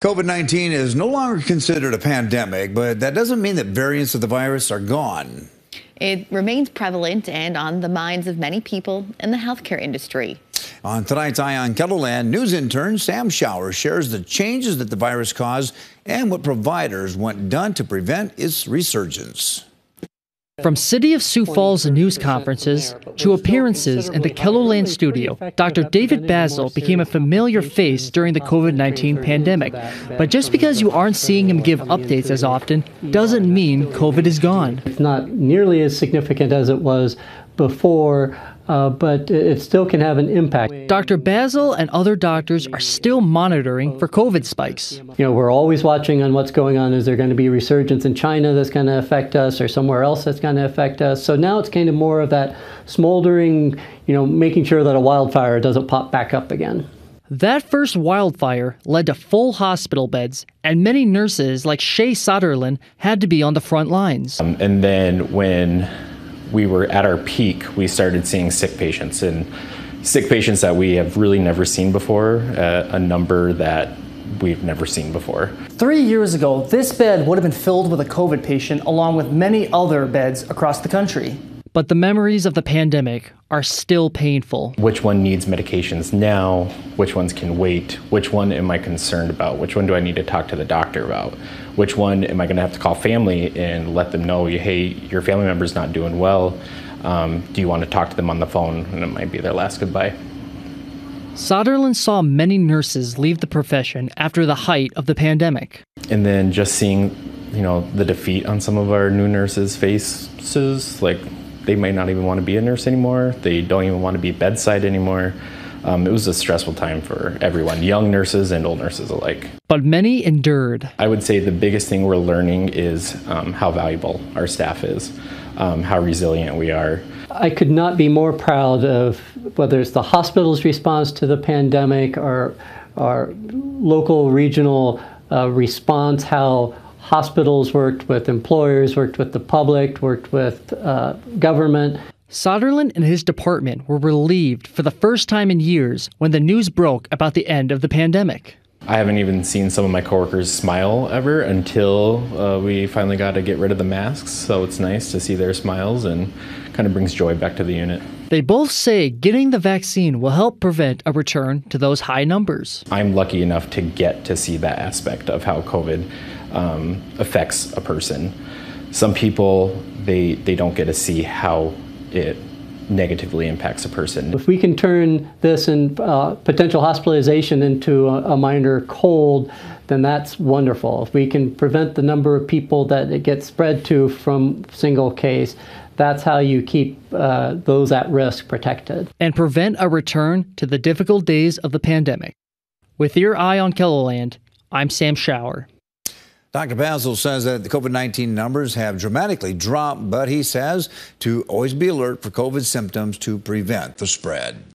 COVID-19 is no longer considered a pandemic, but that doesn't mean that variants of the virus are gone. It remains prevalent and on the minds of many people in the healthcare industry. On tonight's Eye on KELOLAND, news intern Sam Shower shares the changes that the virus caused and what providers want done to prevent its resurgence. From City of Sioux Falls news conferences to appearances in the KELOLAND studio, Dr. David Basil became a familiar face during the COVID-19 pandemic. But just because you aren't seeing him give updates as often doesn't mean COVID is gone. It's not nearly as significant as it was before, but it still can have an impact. Dr. Basil and other doctors are still monitoring for COVID spikes. We're always watching on what's going on. Is there going to be a resurgence in China that's going to affect us, or somewhere else that's going to affect us? So now it's kind of more of that smoldering, making sure that a wildfire doesn't pop back up again. That first wildfire led to full hospital beds, and many nurses like Shay Soderlin had to be on the front lines. And then when we were at our peak, we started seeing sick patients, and sick patients that we have really never seen before, a number that we've never seen before. 3 years ago, this bed would have been filled with a COVID patient along with many other beds across the country. But the memories of the pandemic are still painful. Which one needs medications now? Which ones can wait? Which one am I concerned about? Which one do I need to talk to the doctor about? Which one am I going to have to call family and let them know, hey, your family member's not doing well. Do you want to talk to them on the phone? And it might be their last goodbye. Soderlin saw many nurses leave the profession after the height of the pandemic. And then just seeing, the defeat on some of our new nurses' faces, like they might not even want to be a nurse anymore. They don't even want to be bedside anymore. It was a stressful time for everyone, young nurses and old nurses alike. But many endured. I would say the biggest thing we're learning is how valuable our staff is, how resilient we are. I could not be more proud of whether it's the hospital's response to the pandemic or our local, regional response, how hospitals worked with employers, worked with the public, worked with government. Soderlin and his department were relieved for the first time in years when the news broke about the end of the pandemic. I haven't even seen some of my coworkers smile ever until we finally got to get rid of the masks. So it's nice to see their smiles and kind of brings joy back to the unit. They both say getting the vaccine will help prevent a return to those high numbers. I'm lucky enough to get to see that aspect of how COVID affects a person. Some people, they don't get to see how it negatively impacts a person. If we can turn this and potential hospitalization into a minor cold, then that's wonderful. If we can prevent the number of people that it gets spread to from single case, that's how you keep those at risk protected. And prevent a return to the difficult days of the pandemic. With your eye on KELOLAND, I'm Sam Shower. Dr. Basil says that the COVID-19 numbers have dramatically dropped, but he says to always be alert for COVID symptoms to prevent the spread.